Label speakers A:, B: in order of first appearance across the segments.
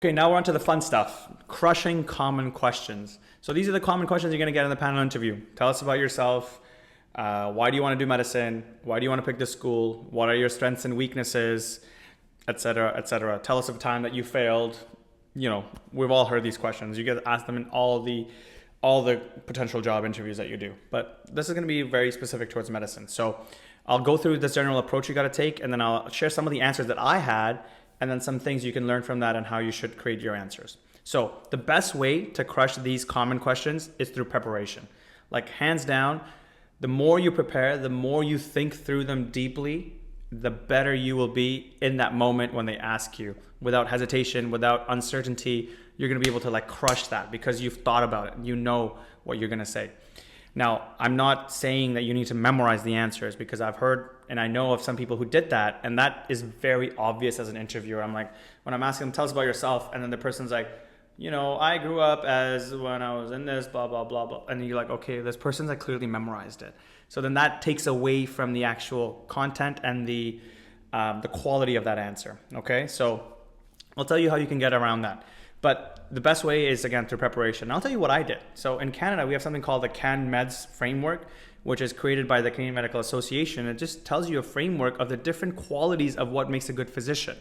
A: Okay, now we're on to the fun stuff. Crushing common questions. So these are the common questions you're going to get in the panel interview. Tell us about yourself. Why do you want to do medicine? Why do you want to pick this school? What are your strengths and weaknesses? Etc., etc. Tell us of a time that you failed. You know, we've all heard these questions. You get asked them in all the potential job interviews that you do. But this is going to be very specific towards medicine. So I'll go through this general approach you got to take, and then I'll share some of the answers that I had, and then some things you can learn from that and how you should create your answers. So the best way to crush these common questions is through preparation. Like hands down, the more you prepare, the more you think through them deeply, the better you will be in that moment when they ask you. Without hesitation, without uncertainty, you're going to be able to like crush that because you've thought about it. You know what you're going to say. Now, I'm not saying that you need to memorize the answers, because I've heard and I know of some people who did that, and that is very obvious as an interviewer. I'm like, when I'm asking them, tell us about yourself, and then the person's like, you know, I grew up as when I was in this, blah, blah, blah, blah. And you're like, okay, this person's like clearly memorized it. So then that takes away from the actual content and the quality of that answer. Okay, so I'll tell you how you can get around that. But the best way is, again, through preparation. I'll tell you what I did. So in Canada, we have something called the CanMEDS framework, which is created by the Canadian Medical Association. It just tells you a framework of the different qualities of what makes a good physician.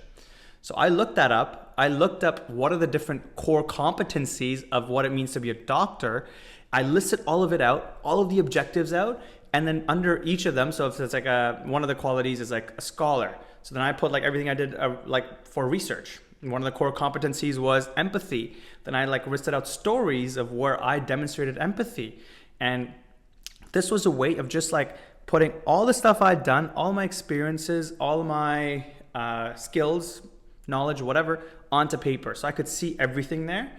A: So I looked that up. I looked up what are the different core competencies of what it means to be a doctor. I listed all of it out, all of the objectives out, and then under each of them, so if it's like one of the qualities is like a scholar. So then I put like everything I did like for research. One of the core competencies was empathy. Then I like listed out stories of where I demonstrated empathy. And this was a way of just like putting all the stuff I'd done, all my experiences, all my skills, knowledge, whatever, onto paper. So I could see everything there.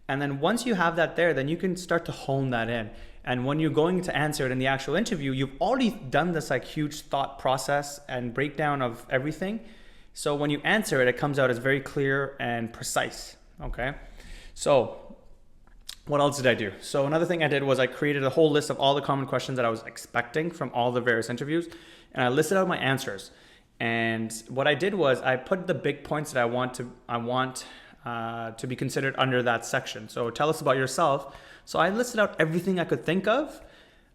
A: And then once you have that there, then you can start to hone that in. And when you're going to answer it in the actual interview, you've already done this like huge thought process and breakdown of everything. So when you answer it, it comes out as very clear and precise, okay? So what else did I do? So another thing I did was I created a whole list of all the common questions that I was expecting from all the various interviews, and I listed out my answers. And what I did was I put the big points that I want to be considered under that section. So tell us about yourself. So I listed out everything I could think of.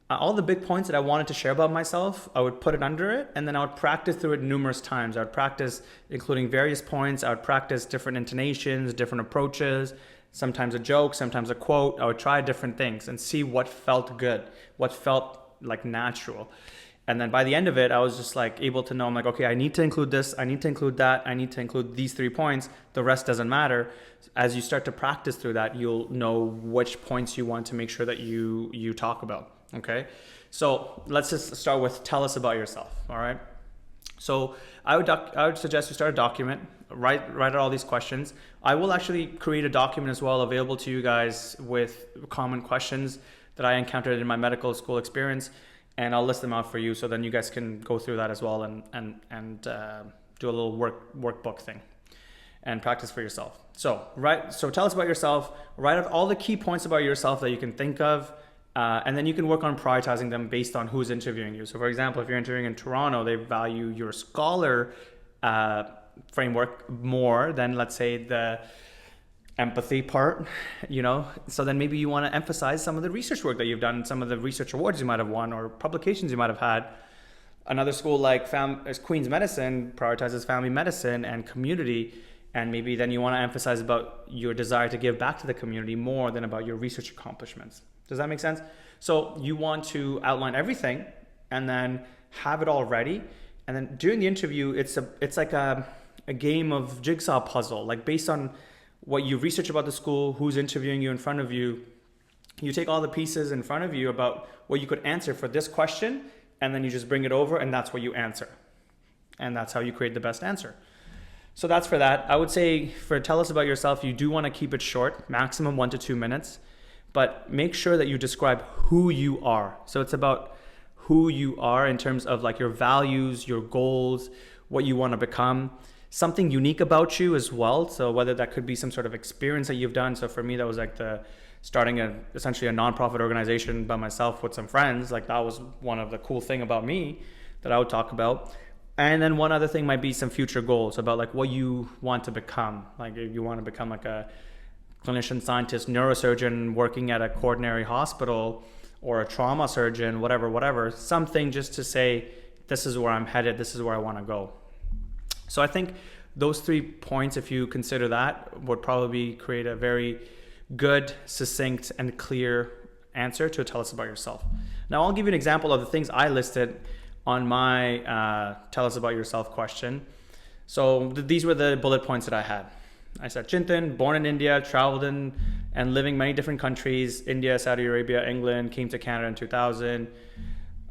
A: All the big points that I wanted to share about myself, I would put it under it, and then I would practice through it numerous times. I would practice including various points. I would practice different intonations, different approaches, sometimes a joke, sometimes a quote. I would try different things and see what felt good, what felt like natural. And then by the end of it, I was just like able to know, I'm like, okay, I need to include this, I need to include that, I need to include these 3 points. The rest doesn't matter. As you start to practice through that, you'll know which points you want to make sure that you talk about. Okay, so let's just start with tell us about yourself. All right. So I would suggest you start a document, write out all these questions. I will actually create a document as well available to you guys with common questions that I encountered in my medical school experience, and I'll list them out for you. So then you guys can go through that as well and do a little workbook thing and practice for yourself. So tell us about yourself. Write out all the key points about yourself that you can think of. And then you can work on prioritizing them based on who's interviewing you. So for example, if you're interviewing in Toronto, they value your scholar framework more than, let's say, the empathy part, you know. So then maybe you want to emphasize some of the research work that you've done, some of the research awards you might have won or publications you might have had. Another school like Queen's Medicine prioritizes family medicine and community, and maybe then you want to emphasize about your desire to give back to the community more than about your research accomplishments. Does that make sense? So you want to outline everything and then have it all ready. And then during the interview, it's like a game of jigsaw puzzle, like based on what you research about the school, who's interviewing you in front of you. You take all the pieces in front of you about what you could answer for this question, and then you just bring it over, and that's what you answer. And that's how you create the best answer. So that's for that. I would say for tell us about yourself, you do want to keep it short, maximum 1 to 2 minutes. But make sure that you describe who you are. So it's about who you are in terms of like your values, your goals, what you want to become, something unique about you as well. So whether that could be some sort of experience that you've done. So for me, that was like starting essentially a nonprofit organization by myself with some friends. Like that was one of the cool thing about me that I would talk about. And then one other thing might be some future goals about like what you want to become. Like if you want to become like a clinician scientist, neurosurgeon working at a coronary hospital, or a trauma surgeon, whatever, something just to say, this is where I'm headed, this is where I want to go. So I think those 3 points, if you consider that, would probably create a very good, succinct, and clear answer to tell us about yourself. Now I'll give you an example of the things I listed on my tell us about yourself question. So these were the bullet points that I had. I said, Chintan, born in India, traveled in and living many different countries, India, Saudi Arabia, England, came to Canada in 2000.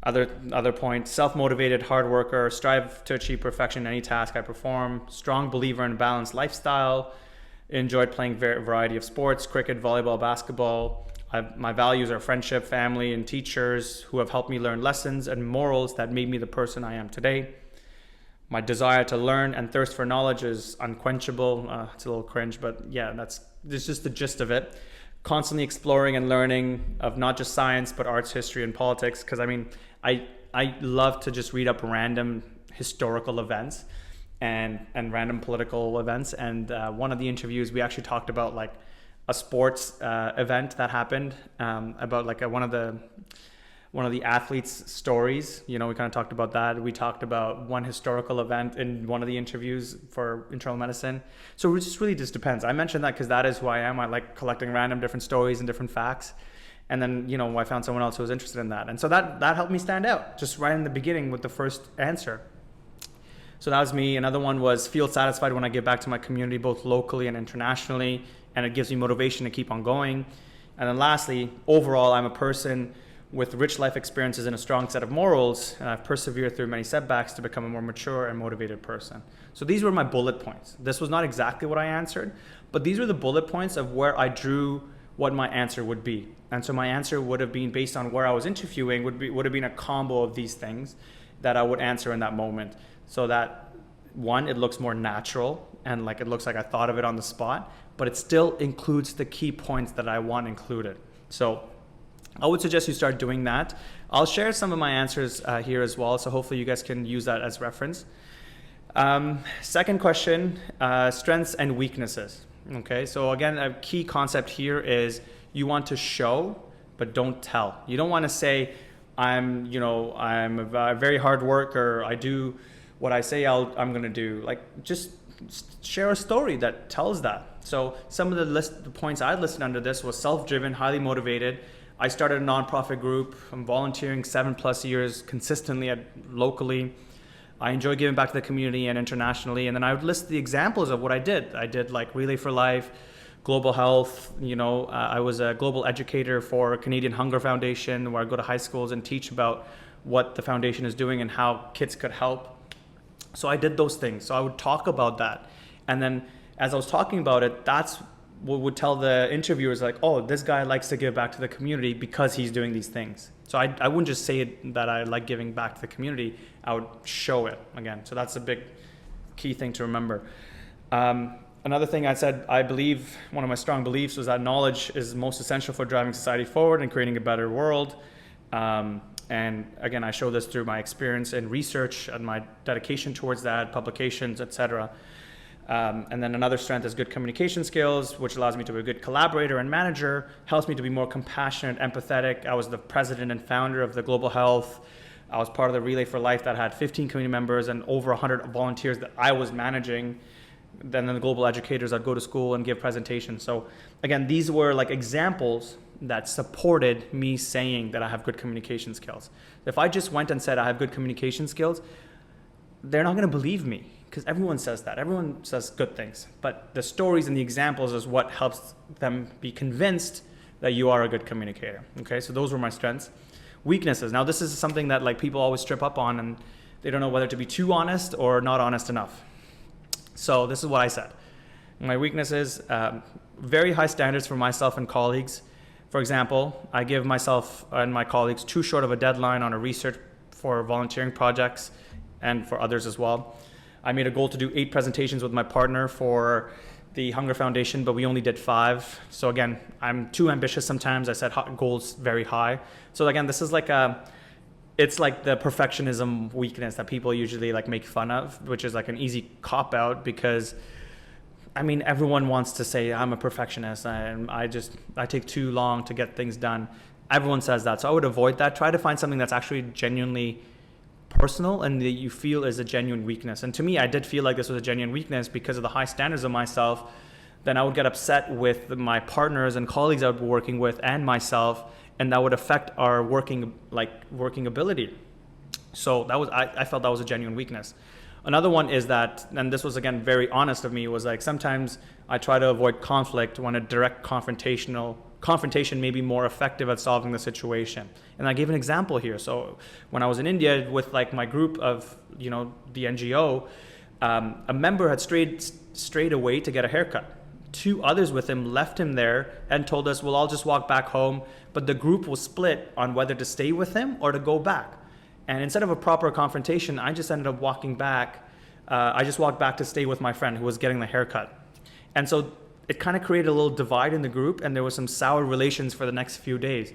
A: Other point, self-motivated, hard worker, strive to achieve perfection in any task I perform, strong believer in balanced lifestyle, enjoyed playing variety of sports, cricket, volleyball, basketball. My values are friendship, family, and teachers who have helped me learn lessons and morals that made me the person I am today. My desire to learn and thirst for knowledge is unquenchable. It's a little cringe, but yeah, that's just the gist of it. Constantly exploring and learning of not just science, but arts, history, and politics. Because I mean, I love to just read up random historical events and random political events. And one of the interviews, we actually talked about like a sports event that happened, about like one of the athletes' stories. You know, we kind of talked about that. We talked about one historical event in one of the interviews for internal medicine. So it just really just depends. I mentioned that because that is who I am. I like collecting random different stories and different facts. And then, you know, I found someone else who was interested in that. And so that helped me stand out just right in the beginning with the first answer. So that was me. Another one was feel satisfied when I give back to my community, both locally and internationally. And it gives me motivation to keep on going. And then lastly, overall, I'm a person with rich life experiences and a strong set of morals, and I've persevered through many setbacks to become a more mature and motivated person. So these were my bullet points. This was not exactly what I answered, but these were the bullet points of where I drew what my answer would be. And so my answer would have been based on where I was interviewing, would have been a combo of these things that I would answer in that moment. So that one, it looks more natural and like it looks like I thought of it on the spot, but it still includes the key points that I want included. So I would suggest you start doing that. I'll share some of my answers here as well, so hopefully you guys can use that as reference. Second question, strengths and weaknesses. Okay, so again, a key concept here is you want to show, but don't tell. You don't want to say, I'm a very hard worker, I do what I say I'm going to do. Like, just share a story that tells that. So some of the points I listed under this was self-driven, highly motivated. I started a nonprofit group. I'm volunteering 7+ years consistently locally. I enjoy giving back to the community and internationally. And then I would list the examples of what I did. I did like Relay for Life, Global Health. I was a global educator for Canadian Hunger Foundation, where I go to high schools and teach about what the foundation is doing and how kids could help. So I did those things. So I would talk about that. And then as I was talking about it, that's what would tell the interviewers, like, oh, this guy likes to give back to the community because he's doing these things. So I wouldn't just say that I like giving back to the community. I would show it again. So that's a big key thing to remember. Another thing I said, I believe, one of my strong beliefs was that knowledge is most essential for driving society forward and creating a better world. And again, I show this through my experience in research and my dedication towards that, publications, etc. And then another strength is good communication skills, which allows me to be a good collaborator and manager, helps me to be more compassionate, empathetic. I was the president and founder of the Global Health. I was part of the Relay for Life that had 15 community members and over 100 volunteers that I was managing. Then the global educators, I'd go to school and give presentations. So again, these were like examples that supported me saying that I have good communication skills. If I just went and said I have good communication skills, they're not going to believe me, because everyone says that. Everyone says good things. But the stories and the examples is what helps them be convinced that you are a good communicator. Okay, so those were my strengths. Weaknesses. Now this is something that like people always trip up on, and they don't know whether to be too honest or not honest enough. So this is what I said. My weaknesses, very high standards for myself and colleagues. For example, I give myself and my colleagues too short of a deadline on a research for volunteering projects and for others as well. I made a goal to do 8 presentations with my partner for the Hunger Foundation, but we only did 5. So again, I'm too ambitious sometimes. I set goals very high. So again, this is like it's like the perfectionism weakness that people usually like make fun of, which is like an easy cop out because I mean, everyone wants to say I'm a perfectionist and I take too long to get things done. Everyone says that. So I would avoid that. Try to find something that's actually genuinely personal and that you feel is a genuine weakness. And to me, I did feel like this was a genuine weakness because of the high standards of myself. Then I would get upset with my partners and colleagues I would be working with and myself, and that would affect our working ability. So I felt that was a genuine weakness. Another one is that, and this was again very honest of me, was like sometimes I try to avoid conflict when a direct confrontation may be more effective at solving the situation. And I gave an example here. So when I was in India with like my group of, the NGO, a member had strayed away to get a haircut. 2 others with him left him there and told us, we'll all just walk back home. But the group was split on whether to stay with him or to go back. And instead of a proper confrontation, I just ended up walking back. I just walked back to stay with my friend who was getting the haircut. And so it kind of created a little divide in the group, and there was some sour relations for the next few days.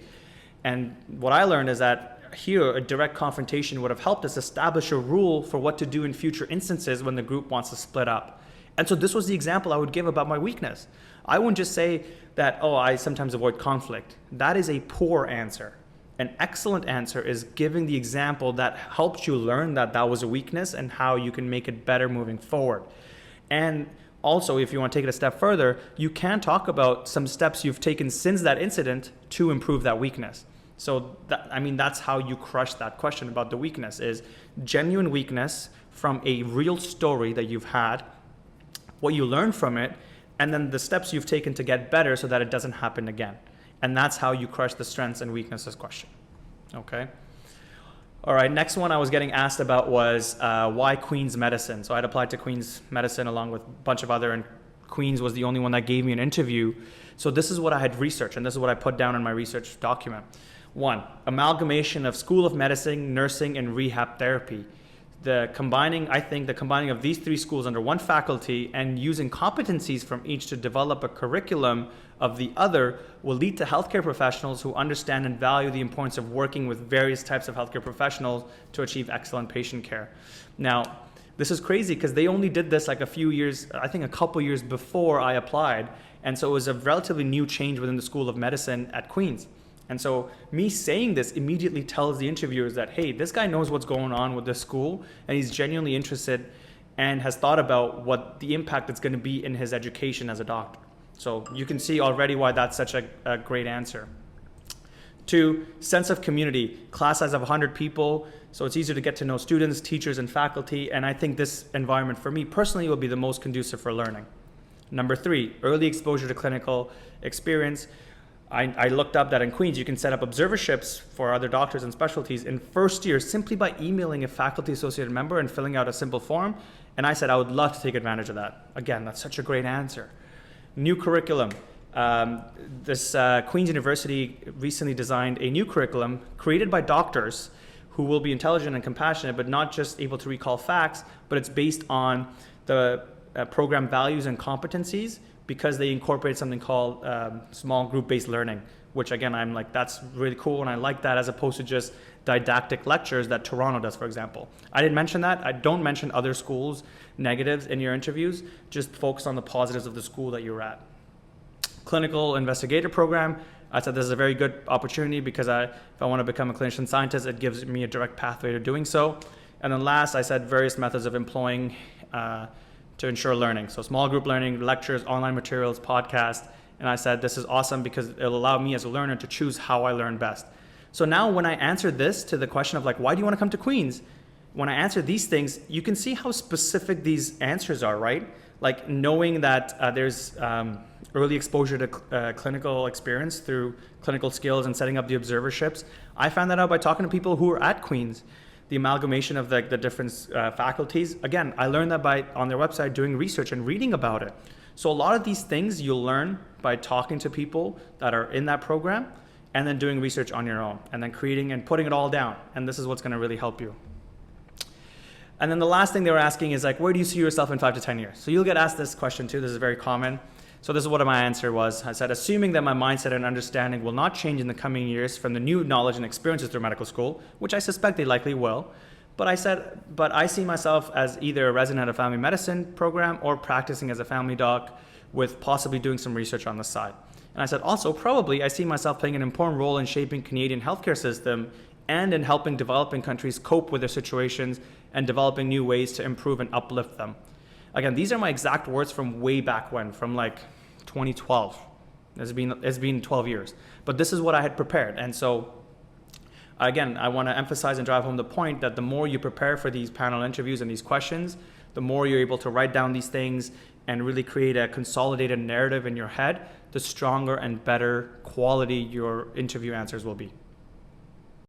A: And what I learned is that here, a direct confrontation would have helped us establish a rule for what to do in future instances when the group wants to split up. And so this was the example I would give about my weakness. I wouldn't just say that, I sometimes avoid conflict. That is a poor answer. An excellent answer is giving the example that helps you learn that was a weakness and how you can make it better moving forward. And also, if you want to take it a step further, you can talk about some steps you've taken since that incident to improve that weakness. So that's how you crush that question about the weakness, is genuine weakness from a real story that you've had, what you learned from it, and then the steps you've taken to get better so that it doesn't happen again. And that's how you crush the strengths and weaknesses question. Okay. All right. Next one I was getting asked about was why Queen's Medicine. So I'd applied to Queen's Medicine along with a bunch of other, and Queen's was the only one that gave me an interview. So this is what I had researched, and this is what I put down in my research document. 1, amalgamation of School of Medicine, Nursing, and Rehab Therapy. The combining of these 3 schools under one faculty and using competencies from each to develop a curriculum of the other will lead to healthcare professionals who understand and value the importance of working with various types of healthcare professionals to achieve excellent patient care. Now, this is crazy because they only did this like a couple years before I applied. And so it was a relatively new change within the School of Medicine at Queen's. And so me saying this immediately tells the interviewers that, hey, this guy knows what's going on with this school and he's genuinely interested and has thought about what the impact it's going to be in his education as a doctor. So you can see already why that's such a great answer. 2, sense of community. Class size of 100 people, so it's easier to get to know students, teachers, and faculty. And I think this environment for me personally will be the most conducive for learning. Number 3, early exposure to clinical experience. I looked up that in Queen's, you can set up observerships for other doctors and specialties in first year simply by emailing a faculty associated member and filling out a simple form. And I said I would love to take advantage of that. Again, that's such a great answer. New curriculum. Queen's University recently designed a new curriculum created by doctors who will be intelligent and compassionate, but not just able to recall facts, but it's based on the program values and competencies, because they incorporate something called small group-based learning, which again, I'm like, that's really cool, and I like that as opposed to just didactic lectures that Toronto does, for example. I didn't mention that. I don't mention other schools' negatives in your interviews, just focus on the positives of the school that you're at. Clinical investigator program, I said this is a very good opportunity because if I want to become a clinician scientist, it gives me a direct pathway to doing so. And then last, I said various methods of employing to ensure learning. So small group learning, lectures, online materials, podcasts. And I said, this is awesome because it'll allow me as a learner to choose how I learn best. So now when I answer this to the question of like, why do you want to come to Queen's? When I answer these things, you can see how specific these answers are, right? Like knowing that there's early exposure to clinical experience through clinical skills and setting up the observerships. I found that out by talking to people who are at Queen's. The amalgamation of the different faculties. Again, I learned that on their website doing research and reading about it. So a lot of these things you'll learn by talking to people that are in that program and then doing research on your own and then creating and putting it all down. And this is what's going to really help you. And then the last thing they were asking is like, where do you see yourself in 5 to 10 years? So you'll get asked this question too. This is very common. So this is what my answer was. I said, assuming that my mindset and understanding will not change in the coming years from the new knowledge and experiences through medical school, which I suspect they likely will, but I see myself as either a resident of family medicine program or practicing as a family doc with possibly doing some research on the side. And I said, also, probably I see myself playing an important role in shaping Canadian healthcare system and in helping developing countries cope with their situations and developing new ways to improve and uplift them. Again, these are my exact words from way back when, from like 2012. It's been 12 years. But this is what I had prepared. And so, again, I want to emphasize and drive home the point that the more you prepare for these panel interviews and these questions, the more you're able to write down these things and really create a consolidated narrative in your head, the stronger and better quality your interview answers will be.